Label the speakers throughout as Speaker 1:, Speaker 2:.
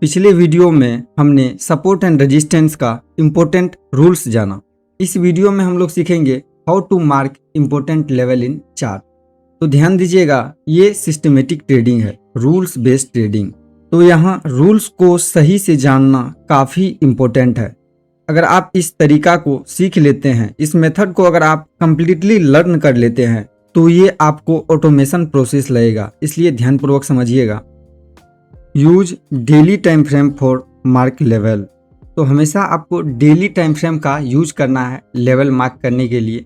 Speaker 1: पिछले वीडियो में हमने सपोर्ट एंड रेजिस्टेंस का इम्पोर्टेंट रूल्स जाना। इस वीडियो में हम लोग सीखेंगे how to mark important level in chart. तो ध्यान दीजिएगा, ये सिस्टमेटिक ट्रेडिंग है, रूल्स बेस्ड ट्रेडिंग। तो यहाँ रूल्स को सही से जानना काफ़ी इम्पोर्टेंट है। अगर आप इस तरीका को सीख लेते हैं, इस मेथड को अगर आप कंप्लीटली लर्न कर लेते हैं, तो ये आपको ऑटोमेशन प्रोसेस लगेगा, इसलिए ध्यानपूर्वक समझिएगा। Use daily time frame for mark level. तो हमेशा आपको डेली टाइम फ्रेम का यूज करना है लेवल मार्क करने के लिए।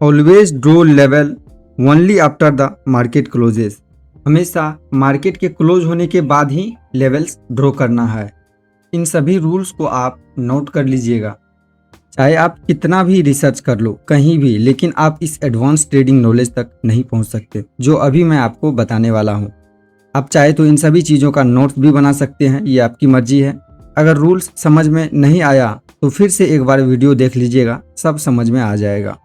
Speaker 1: Always draw level only after the market closes. हमेशा मार्केट के क्लोज होने के बाद ही लेवल्स ड्रॉ करना है। इन सभी रूल्स को आप नोट कर लीजिएगा। चाहे आप कितना भी रिसर्च कर लो कहीं भी, लेकिन आप इस एडवांस ट्रेडिंग नॉलेज तक नहीं पहुंच सकते जो अभी मैं आपको बताने वाला हूं। आप चाहे तो इन सभी चीज़ों का नोट्स भी बना सकते हैं, ये आपकी मर्जी है। अगर रूल्स समझ में नहीं आया तो फिर से एक बार वीडियो देख लीजिएगा, सब समझ में आ जाएगा।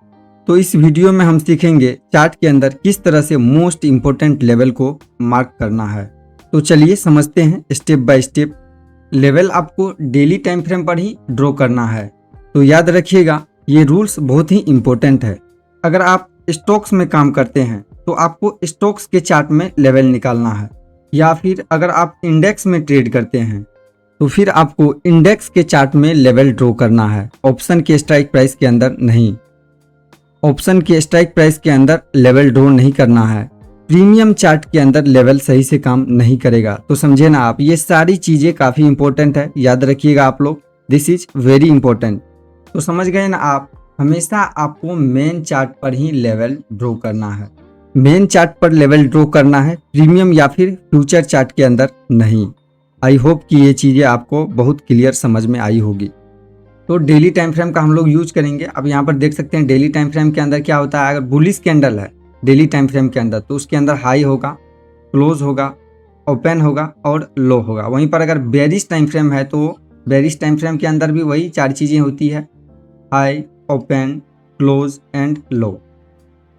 Speaker 1: तो इस वीडियो में हम सीखेंगे चार्ट के अंदर किस तरह से मोस्ट इम्पोर्टेंट लेवल को मार्क करना है। तो चलिए समझते हैं स्टेप बाय स्टेप। लेवल आपको डेली टाइम फ्रेम पर ही ड्रॉ करना है। तो याद रखिएगा, ये रूल्स बहुत ही इम्पोर्टेंट है। अगर आप स्टॉक्स में काम करते हैं तो आपको स्टॉक्स के चार्ट में लेवल निकालना है, या फिर अगर आप इंडेक्स में ट्रेड करते हैं तो फिर आपको इंडेक्स के चार्ट में लेवल ड्रॉ करना है, ऑप्शन के स्ट्राइक प्राइस के अंदर नहीं। ऑप्शन के स्ट्राइक प्राइस के अंदर लेवल ड्रॉ नहीं करना है। प्रीमियम चार्ट के अंदर लेवल सही से काम नहीं करेगा। तो समझे ना आप, ये सारी चीज़ें काफ़ी इंपॉर्टेंट है, याद रखिएगा आप लोग, दिस इज वेरी इंपॉर्टेंट। तो समझ गए ना आप, हमेशा आपको मेन चार्ट पर ही लेवल ड्रॉ करना है। मेन चार्ट पर लेवल ड्रॉ करना है, प्रीमियम या फिर फ्यूचर चार्ट के अंदर नहीं। आई होप कि ये चीज़ें आपको बहुत क्लियर समझ में आई होगी। तो डेली टाइम फ्रेम का हम लोग यूज करेंगे। अब यहाँ पर देख सकते हैं डेली टाइम फ्रेम के अंदर क्या होता है। अगर बुलिश कैंडल है डेली टाइम फ्रेम के अंदर तो उसके अंदर हाई होगा, क्लोज होगा, ओपन होगा और लो होगा। वहीं पर अगर बेरिश टाइम फ्रेम है तो बेरिश टाइम फ्रेम के अंदर भी वही चार चीज़ें होती है, high, open, close and low.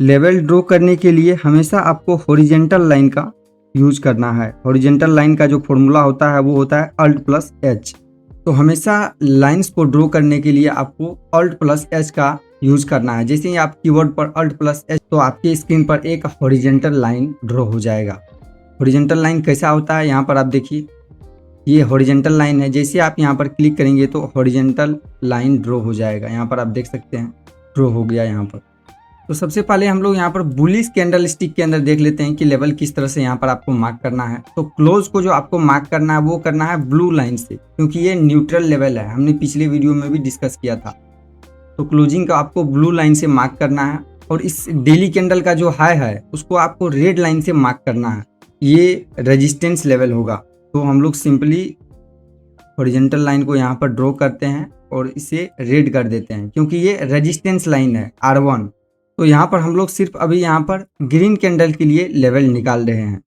Speaker 1: Level draw करने के लिए हमेशा आपको हॉरिजेंटल लाइन का यूज करना है। हॉरिजेंटल लाइन का जो फॉर्मूला होता है वो होता है Alt+H। तो हमेशा लाइंस को ड्रॉ करने के लिए आपको Alt+H का यूज करना है। जैसे ही आप कीबोर्ड पर Alt+H तो आपके स्क्रीन पर एक हॉरिजेंटल लाइन ड्रॉ हो जाएगा। हॉरिजेंटल लाइन कैसा होता है, यहाँ पर आप देखिए, ये हॉरिजेंटल लाइन है। जैसे आप यहाँ पर क्लिक करेंगे तो हॉरिजेंटल लाइन ड्रॉ हो जाएगा। यहाँ पर आप देख सकते हैं ड्रॉ हो गया यहाँ पर। तो सबसे पहले हम लोग यहाँ पर बुलिश कैंडल स्टिक के अंदर देख लेते हैं कि लेवल किस तरह से यहाँ पर आपको मार्क करना है। तो क्लोज को जो आपको मार्क करना है वो करना है ब्लू लाइन से, क्योंकि ये न्यूट्रल लेवल है, हमने पिछले वीडियो में भी डिस्कस किया था। तो क्लोजिंग का आपको ब्लू लाइन से मार्क करना है, और इस डेली कैंडल का जो हाई है उसको आपको रेड लाइन से मार्क करना है, ये रेजिस्टेंस लेवल होगा। तो हम लोग सिंपली हॉरिजेंटल लाइन को यहाँ पर ड्रॉ करते हैं और इसे रेड कर देते हैं, क्योंकि ये रेजिस्टेंस लाइन है R1। तो यहाँ पर हम लोग सिर्फ अभी यहाँ पर ग्रीन कैंडल के लिए लेवल निकाल रहे हैं,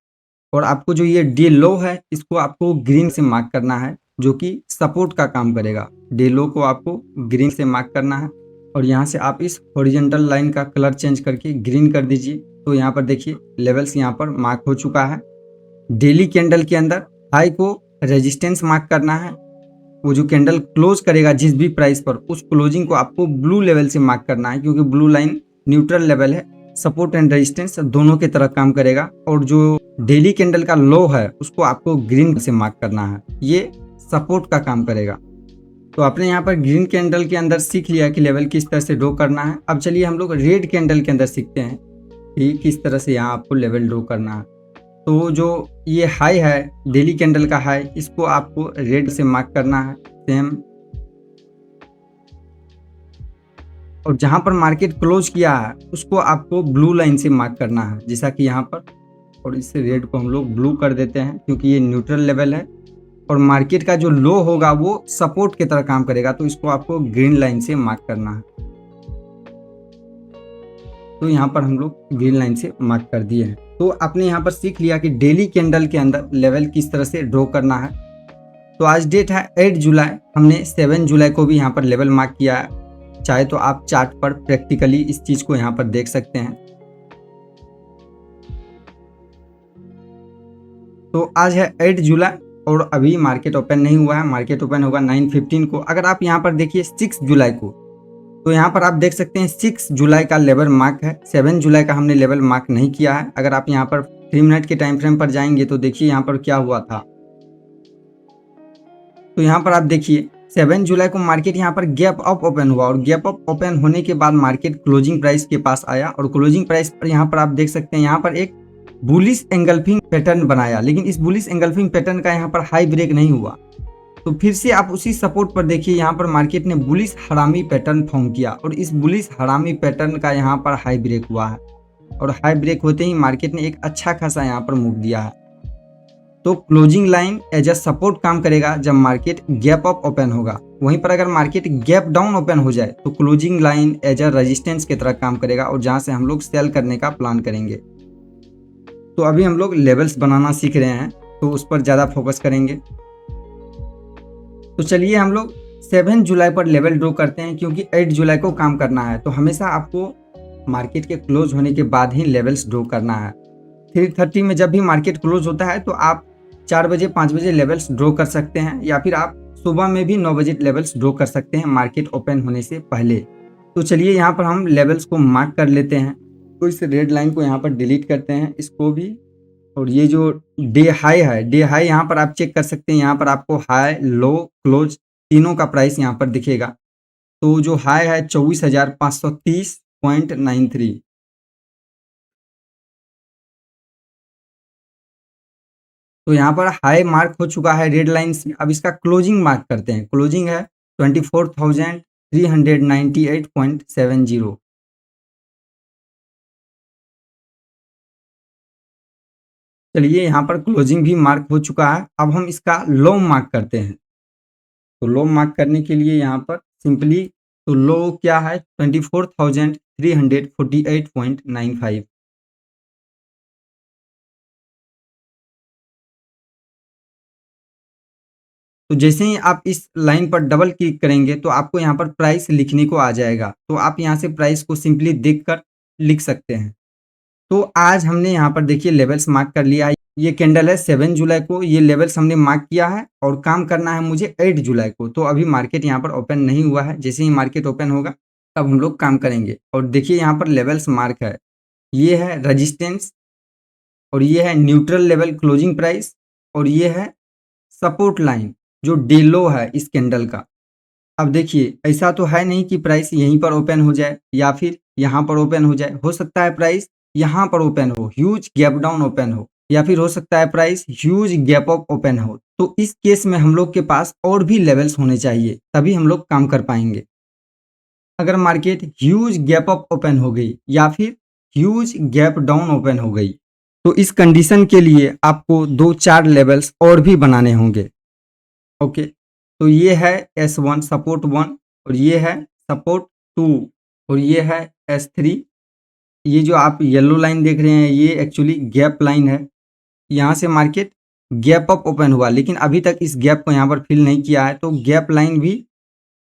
Speaker 1: और आपको जो ये डे लो है इसको आपको ग्रीन से मार्क करना है, जो कि सपोर्ट का काम करेगा। डे लो को आपको ग्रीन से मार्क करना है, और यहाँ से आप इस हॉरिजेंटल लाइन का कलर चेंज करके ग्रीन कर दीजिए। तो यहाँ पर देखिए लेवल्स यहाँ पर मार्क हो चुका है। डेली कैंडल के अंदर हाई को रेजिस्टेंस मार्क करना है, वो जो कैंडल क्लोज करेगा जिस भी प्राइस पर उस क्लोजिंग को आपको ब्लू लेवल से मार्क करना है, क्योंकि ब्लू लाइन न्यूट्रल लेवल है, सपोर्ट एंड रेजिस्टेंस दोनों की तरह काम करेगा। और जो डेली कैंडल का लो है उसको आपको ग्रीन से मार्क करना है, ये सपोर्ट का काम करेगा। तो आपने यहाँ पर ग्रीन कैंडल के अंदर सीख लिया कि लेवल किस तरह से ड्रॉ करना है। अब चलिए हम लोग रेड कैंडल के अंदर सीखते हैं कि किस तरह से यहाँ आपको लेवल ड्रॉ करना है। तो जो ये हाई है डेली कैंडल का हाई, इसको आपको रेड से मार्क करना है सेम, और जहां पर मार्केट क्लोज किया है उसको आपको ब्लू लाइन से मार्क करना है, जैसा कि यहाँ पर। और इस रेड को हम लोग ब्लू कर देते हैं, क्योंकि ये न्यूट्रल लेवल है, और मार्केट का जो लो होगा वो सपोर्ट की तरह काम करेगा, तो इसको आपको ग्रीन लाइन से मार्क करना है। तो यहाँ पर हम लोग ग्रीन लाइन से मार्क कर दिए हैं। तो आपने यहाँ पर सीख लिया कि डेली कैंडल के अंदर लेवल किस तरह से ड्रॉ करना है। तो आज डेट है 8 जुलाई, हमने 7 जुलाई को भी यहाँ पर लेवल मार्क किया है। चाहे तो आप चार्ट पर प्रैक्टिकली इस चीज को यहाँ पर देख सकते हैं। तो आज है 8 जुलाई और अभी मार्केट ओपन नहीं हुआ है, मार्केट ओपन होगा 9:15 को। अगर आप यहाँ पर देखिए 6 जुलाई को, तो यहाँ पर आप देख सकते हैं 6 जुलाई का लेवल मार्क है, 7 जुलाई का हमने लेवल मार्क नहीं किया है। अगर आप यहाँ पर 3 मिनट के टाइम फ्रेम पर जाएंगे तो देखिए यहाँ पर क्या हुआ था। तो यहाँ पर आप देखिए 7 जुलाई को मार्केट यहाँ पर गैप अप ओपन हुआ और गैप अप ओपन होने के बाद मार्केट क्लोजिंग प्राइस के पास आया और क्लोजिंग प्राइस पर यहाँ पर आप देख सकते हैं यहाँ पर एक बुलिश एंगल्फिंग पैटर्न बनाया, लेकिन इस बुलिश एंगल्फिंग पैटर्न का यहाँ पर हाई ब्रेक नहीं हुआ। तो फिर से आप उसी सपोर्ट पर देखिए यहाँ पर मार्केट ने बुलिश हरामी पैटर्न फॉर्म किया और इस बुलिश हरामी पैटर्न का यहाँ पर हाई ब्रेक हुआ है और हाई ब्रेक होते ही मार्केट ने एक अच्छा खासा यहाँ पर मूव दिया है। तो closing line as a support काम करेगा जब मार्केट गैप अप ओपन होगा। वहीं पर अगर मार्केट गैप डाउन ओपन हो जाए तो closing line as a resistance की तरह काम करेगा और जहां से हम लोग सेल करने का प्लान करेंगे। तो अभी हम लोग लेवल्स बनाना सीख रहे हैं तो उस पर ज़्यादा फोकस करेंगे। तो चलिए हम लोग 7 जुलाई पर लेवल ड्रॉ करते हैं क्योंकि 8 जुलाई को काम करना है। तो हमेशा आपको मार्केट के क्लोज होने के बाद ही लेवल्स ड्रॉ करना है। 3:30 में जब भी मार्केट क्लोज होता है तो आप 4 बजे 5 बजे लेवल्स ड्रॉ कर सकते हैं या फिर आप सुबह में भी 9 बजे लेवल्स ड्रॉ कर सकते हैं मार्केट ओपन होने से पहले। तो चलिए यहाँ पर हम लेवल्स को मार्क कर लेते हैं। तो इस रेड लाइन को यहाँ पर डिलीट करते हैं, इसको भी। और ये जो डे हाई है, डे हाई यहाँ पर आप चेक कर सकते हैं। यहाँ पर आपको हाई लो क्लोज तीनों का प्राइस यहाँ पर दिखेगा। तो जो हाई है 24,530.93। तो यहाँ पर हाई मार्क हो चुका है रेड लाइन से। अब इसका क्लोजिंग मार्क करते हैं। क्लोजिंग है 24,398.70। चलिए यहाँ पर क्लोजिंग भी मार्क हो चुका है। अब हम इसका लो मार्क करते हैं। तो लो मार्क करने के लिए यहाँ पर सिंपली तो लो क्या है 24,348.95। तो जैसे ही आप इस लाइन पर डबल क्लिक करेंगे तो आपको यहाँ पर प्राइस लिखने को आ जाएगा। तो आप यहाँ से प्राइस को सिंपली देखकर लिख सकते हैं। तो आज हमने यहाँ पर देखिए लेवल्स मार्क कर लिया है। ये कैंडल है 7 जुलाई को, ये लेवल्स हमने मार्क किया है और काम करना है मुझे 8 जुलाई को। तो अभी मार्केट यहाँ पर ओपन नहीं हुआ है, जैसे ही मार्केट ओपन होगा तब हम लोग काम करेंगे। और देखिए यहाँ पर लेवल्स मार्क है, ये है रजिस्टेंस और ये है न्यूट्रल लेवल क्लोजिंग प्राइस और ये है सपोर्ट लाइन जो डे लो है इस कैंडल का। अब देखिए ऐसा तो है नहीं कि प्राइस यहीं पर ओपन हो जाए या फिर यहाँ पर ओपन हो जाए। हो सकता है प्राइस यहाँ पर ओपन हो, ह्यूज गैप डाउन ओपन हो, या फिर हो सकता है price huge gap up open हो। तो इस केस में हम लोग के पास और भी लेवल्स होने चाहिए, तभी हम लोग काम कर पाएंगे। अगर market huge gap up open हो गई या फिर ह्यूज गैप डाउन ओपन हो गई तो इस कंडीशन के लिए आपको 2-4 लेवल्स और भी बनाने होंगे। ओके, तो ये है S1 सपोर्ट 1 और ये है सपोर्ट 2 और ये है S3। ये जो आप येलो लाइन देख रहे हैं ये एक्चुअली गैप लाइन है। यहाँ से मार्केट गैप अप ओपन हुआ लेकिन अभी तक इस गैप को यहाँ पर फिल नहीं किया है। तो गैप लाइन भी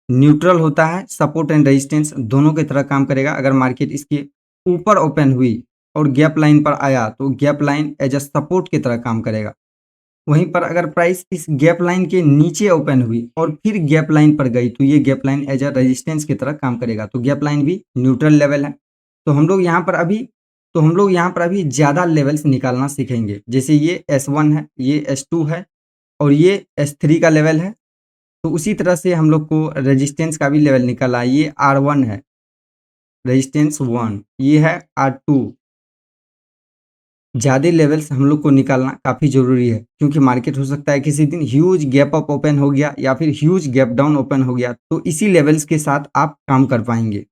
Speaker 1: न्यूट्रल होता है, सपोर्ट एंड रेजिस्टेंस दोनों की तरह काम करेगा। अगर मार्केट इसके ऊपर ओपन हुई और गैप लाइन पर आया तो gap line as a support की तरह काम करेगा। वहीं पर अगर प्राइस इस गैप लाइन के नीचे ओपन हुई और फिर गैप लाइन पर गई तो ये gap line as a resistance की तरह काम करेगा। तो गैप लाइन भी न्यूट्रल लेवल है। तो हम लोग यहाँ पर अभी ज़्यादा लेवल्स निकालना सीखेंगे। जैसे ये S1 है, ये S2 है और ये S3 का लेवल है। तो उसी तरह से हम लोग को रेजिस्टेंस का भी लेवल निकाला। ये R1 है, रेजिस्टेंस 1, ये है R2। ज़्यादा लेवल्स हम लोग को निकालना काफ़ी ज़रूरी है क्योंकि मार्केट हो सकता है किसी दिन ह्यूज गैप अप ओपन हो गया या फिर ह्यूज गैप डाउन ओपन हो गया। तो इसी लेवल्स के साथ आप काम कर पाएंगे।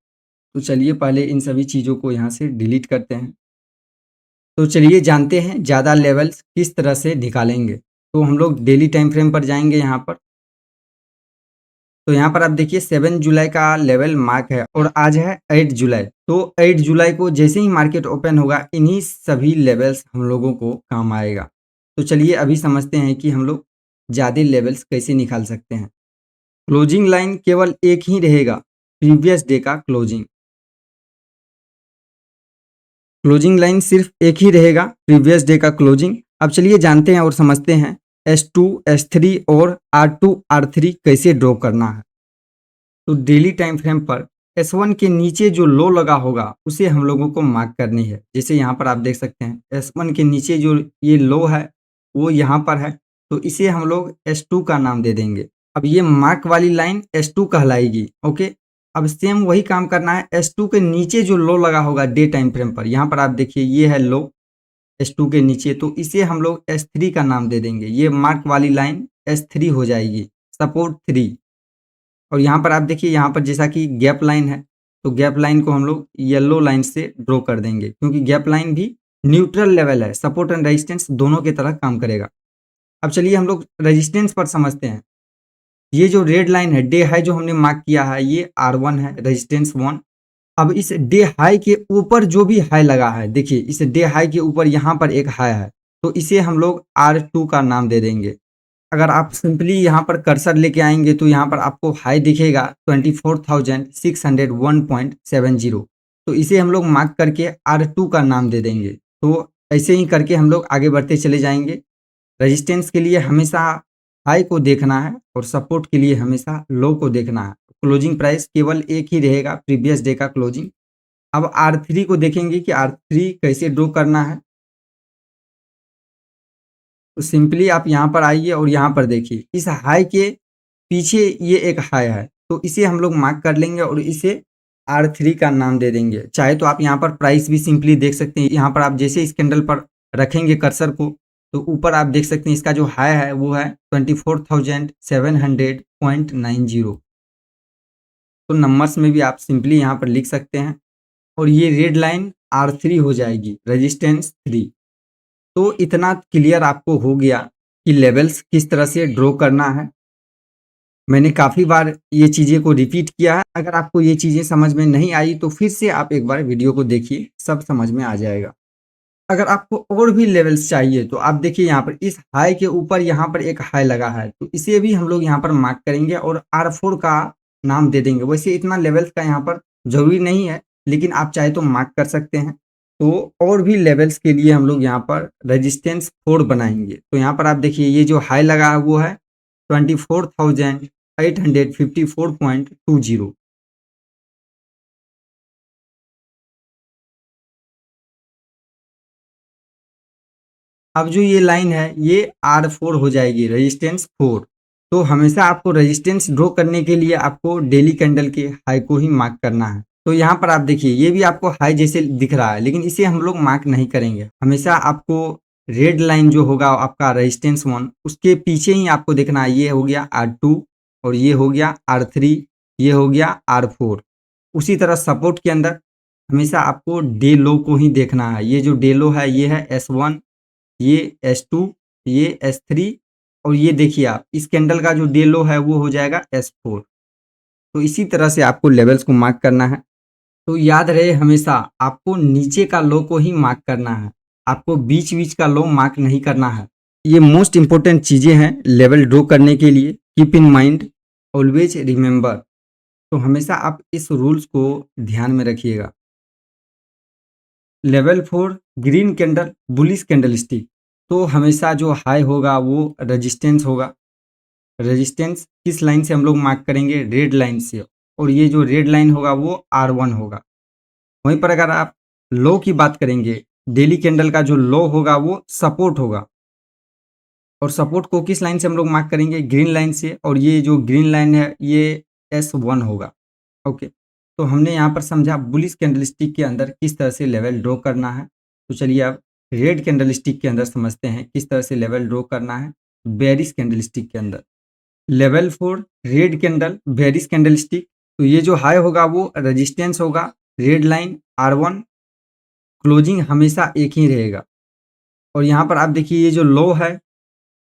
Speaker 1: तो चलिए पहले इन सभी चीज़ों को यहाँ से डिलीट करते हैं। तो चलिए जानते हैं ज़्यादा लेवल्स किस तरह से निकालेंगे। तो हम लोग डेली टाइम फ्रेम पर जाएंगे यहाँ पर। तो यहाँ पर आप देखिए 7 जुलाई का लेवल मार्क है और आज है 8 जुलाई। तो 8 जुलाई को जैसे ही मार्केट ओपन होगा इन्हीं सभी लेवल्स हम लोगों को काम आएगा। तो चलिए अभी समझते हैं कि हम लोग ज़्यादा लेवल्स कैसे निकाल सकते हैं। क्लोजिंग लाइन केवल एक ही रहेगा, प्रीवियस डे का क्लोजिंग। क्लोजिंग लाइन सिर्फ एक ही रहेगा, प्रीवियस डे का क्लोजिंग। अब चलिए जानते हैं और समझते हैं S2, S3 और R2, R3 कैसे ड्रॉ करना है। तो डेली टाइम फ्रेम पर S1 के नीचे जो लो लगा होगा उसे हम लोगों को मार्क करनी है। जैसे यहाँ पर आप देख सकते हैं S1 के नीचे जो ये लो है वो यहाँ पर है, तो इसे हम लोग S2 का नाम दे देंगे। अब ये मार्क वाली लाइन S2 कहलाएगी। ओके, अब सेम वही काम करना है। S2 के नीचे जो लो लगा होगा डे टाइम फ्रेम पर, यहाँ पर आप देखिए ये है लो S2 के नीचे, तो इसे हम लोग S3 का नाम दे देंगे। ये मार्क वाली लाइन S3 हो जाएगी, सपोर्ट 3। और यहाँ पर आप देखिए यहाँ पर जैसा कि गैप लाइन है, तो गैप लाइन को हम लोग येलो लाइन से ड्रॉ कर देंगे, क्योंकि गैप लाइन भी न्यूट्रल लेवल है, सपोर्ट एंड रेजिस्टेंस दोनों की तरह काम करेगा। अब चलिए हम लोग रेजिस्टेंस पर समझते हैं। ये जो रेड लाइन है डे हाई जो हमने मार्क किया है ये R1 है, रेजिस्टेंस 1। अब इस डे हाई के ऊपर जो भी हाई लगा है, देखिए इस डे हाई के ऊपर यहाँ पर एक हाई है, तो इसे हम लोग R2 का नाम दे देंगे। अगर आप सिंपली यहाँ पर कर्सर लेके आएंगे तो यहाँ पर आपको हाई दिखेगा 24,601.70, तो इसे हम लोग मार्क करके R2 का नाम दे देंगे। तो ऐसे ही करके हम लोग आगे बढ़ते चले जाएंगे। रेजिस्टेंस के लिए हमेशा हाई को देखना है और सपोर्ट के लिए हमेशा लो को देखना है। क्लोजिंग प्राइस केवल एक ही रहेगा, प्रीवियस डे का क्लोजिंग। अब R3 को देखेंगे कि R3 कैसे ड्रॉ करना है। तो सिंपली आप यहाँ पर आइए और यहाँ पर देखिए इस हाई के पीछे ये एक हाई है, तो इसे हम लोग मार्क कर लेंगे और इसे R3 का नाम दे देंगे। चाहे तो आप यहाँ पर प्राइस भी सिंपली देख सकते हैं। यहाँ पर आप जैसे इस कैंडल पर रखेंगे कर्सर को, तो ऊपर आप देख सकते हैं इसका जो हाई है वो है 24,700.90। तो नंबर्स में भी आप सिंपली यहाँ पर लिख सकते हैं। और ये रेड लाइन R3 हो जाएगी, रेजिस्टेंस 3। तो इतना क्लियर आपको हो गया कि लेवल्स किस तरह से ड्रॉ करना है। मैंने काफ़ी बार ये चीज़ें को रिपीट किया है। अगर आपको ये चीज़ें समझ में नहीं आई तो फिर से आप एक बार वीडियो को देखिए, सब समझ में आ जाएगा। अगर आपको और भी लेवल्स चाहिए तो आप देखिए यहाँ पर इस हाई के ऊपर यहाँ पर एक हाई लगा है, तो इसे भी हम लोग यहाँ पर मार्क करेंगे और R4 का नाम दे देंगे। वैसे इतना लेवल्स का यहाँ पर ज़रूरी नहीं है, लेकिन आप चाहे तो मार्क कर सकते हैं। तो और भी लेवल्स के लिए हम लोग यहाँ पर रेजिस्टेंस 4 बनाएंगे। तो यहाँ पर आप देखिए ये जो हाई लगा है वो है 24,854.20। अब जो ये लाइन है ये R4 हो जाएगी, रेजिस्टेंस 4। तो हमेशा आपको रेजिस्टेंस ड्रॉ करने के लिए आपको डेली कैंडल के हाई को ही मार्क करना है। तो यहाँ पर आप देखिए ये भी आपको हाई जैसे दिख रहा है, लेकिन इसे हम लोग मार्क नहीं करेंगे। हमेशा आपको रेड लाइन जो होगा आपका रेजिस्टेंस 1, उसके पीछे ही आपको देखना है। ये हो गया R2 और ये हो गया R3, ये हो गया R4। उसी तरह सपोर्ट के अंदर हमेशा आपको डे लो को ही देखना है। ये जो डे लो है ये है S1, ये S2, ये S3 और ये देखिए आप इस कैंडल का जो डे लो है वो हो जाएगा S4। तो इसी तरह से आपको लेवल्स को मार्क करना है। तो याद रहे हमेशा आपको नीचे का लो को ही मार्क करना है, आपको बीच बीच का लो मार्क नहीं करना है। ये मोस्ट इंपॉर्टेंट चीज़ें हैं लेवल ड्रॉ करने के लिए। Keep in mind, always remember. तो हमेशा आप इस रूल्स को ध्यान में रखिएगा। Level 4 green candle, bullish candle stick. तो हमेशा जो हाई होगा वो रेजिस्टेंस होगा। रेजिस्टेंस किस लाइन से हम लोग मार्क करेंगे? रेड लाइन से। और ये जो रेड लाइन होगा वो R1 होगा। वहीं पर अगर आप लो की बात करेंगे, डेली कैंडल का जो लो होगा वो सपोर्ट होगा। और सपोर्ट को किस लाइन से हम लोग मार्क करेंगे? ग्रीन लाइन से। और ये जो ग्रीन लाइन है ये S1 होगा। ओके, तो हमने यहाँ पर समझा बुलिश कैंडलस्टिक के अंदर किस तरह से लेवल ड्रॉ करना है। तो चलिए अब रेड कैंडलस्टिक के अंदर समझते हैं किस तरह से लेवल ड्रॉ करना है बेरिश कैंडलस्टिक के अंदर। Level 4 red candle, bearish candlestick. तो ये जो हाई होगा वो रेजिस्टेंस होगा, रेड लाइन R1। क्लोजिंग हमेशा एक ही रहेगा। और यहाँ पर आप देखिए ये जो लो है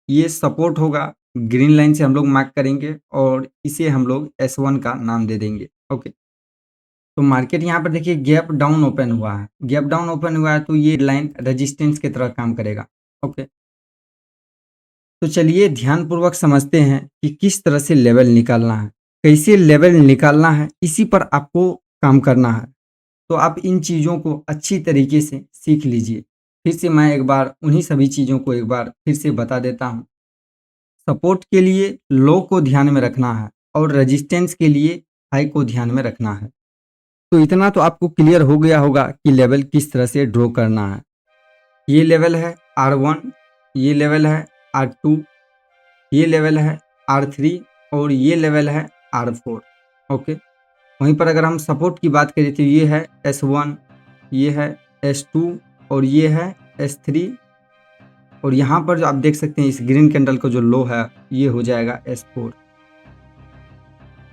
Speaker 1: ये सपोर्ट होगा, ग्रीन लाइन से हम लोग मार्क करेंगे और इसे हम लोग S1 का नाम दे देंगे। ओके, तो मार्केट यहाँ पर देखिए गैप डाउन ओपन हुआ है। गैप डाउन ओपन हुआ है तो ये लाइन रेजिस्टेंस की तरह काम करेगा। ओके, तो चलिए ध्यानपूर्वक समझते हैं कि किस तरह से लेवल निकालना है, कैसे लेवल निकालना है, इसी पर आपको काम करना है। तो आप इन चीज़ों को अच्छी तरीके से सीख लीजिए। फिर से मैं एक बार उन्हीं सभी चीज़ों को एक बार फिर से बता देता हूँ। सपोर्ट के लिए लो को ध्यान में रखना है और रेजिस्टेंस के लिए हाई को ध्यान में रखना है। तो इतना तो आपको क्लियर हो गया होगा कि लेवल किस तरह से ड्रॉ करना है। ये लेवल है R1, ये लेवल है R2, ये लेवल है R3 और ये लेवल है R4। ओके, वहीं पर अगर हम सपोर्ट की बात करें तो ये है S1, ये है S2 और ये है S3 और यहाँ पर जो आप देख सकते हैं इस ग्रीन कैंडल का जो लो है ये हो जाएगा S4।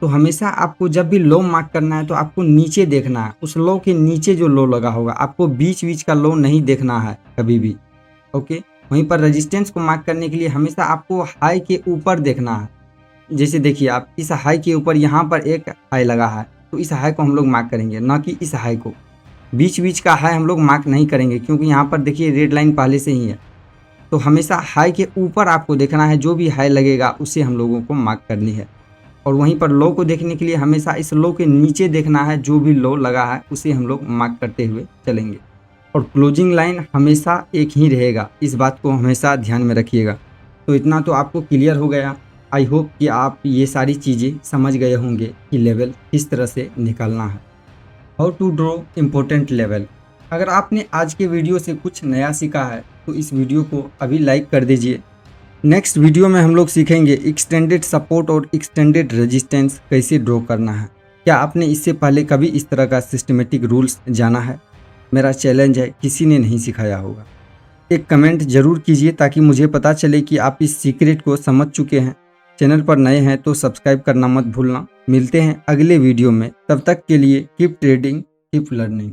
Speaker 1: तो हमेशा आपको जब भी लो मार्क करना है तो आपको नीचे देखना है, उस लो के नीचे जो लो लगा होगा, आपको बीच बीच का लो नहीं देखना है कभी भी। ओके, वहीं पर रेजिस्टेंस को मार्क करने के लिए हमेशा आपको हाई के ऊपर देखना है। जैसे देखिए आप इस हाई के ऊपर यहाँ पर एक हाई लगा है तो इस हाई को हम लोग मार्क करेंगे, ना कि इस हाई को। बीच बीच का हाई हम लोग मार्क नहीं करेंगे क्योंकि यहाँ पर देखिए रेड लाइन पहले से ही है। तो हमेशा हाई के ऊपर आपको देखना है, जो भी हाई लगेगा उसे हम लोगों को मार्क करनी है। और वहीं पर लो को देखने के लिए हमेशा इस लो के नीचे देखना है, जो भी लो लगा है उसे हम लोग मार्क करते हुए चलेंगे। और क्लोजिंग लाइन हमेशा एक ही रहेगा, इस बात को हमेशा ध्यान में रखिएगा। तो इतना तो आपको क्लियर हो गया। आई होप कि आप ये सारी चीज़ें समझ गए होंगे कि लेवल किस तरह से निकालना है। How to draw important level. अगर आपने आज के वीडियो से कुछ नया सीखा है तो इस वीडियो को अभी लाइक कर दीजिए। नेक्स्ट वीडियो में हम लोग सीखेंगे एक्सटेंडेड सपोर्ट और एक्सटेंडेड रेजिस्टेंस कैसे ड्रॉ करना है। क्या आपने इससे पहले कभी इस तरह का सिस्टमेटिक रूल्स जाना है? मेरा चैलेंज है, किसी ने नहीं सिखाया होगा। एक कमेंट जरूर कीजिए ताकि मुझे पता चले कि आप इस सीक्रेट को समझ चुके हैं। चैनल पर नए हैं तो सब्सक्राइब करना मत भूलना। मिलते हैं अगले वीडियो में, तब तक के लिए कीप ट्रेडिंग, कीप लर्निंग।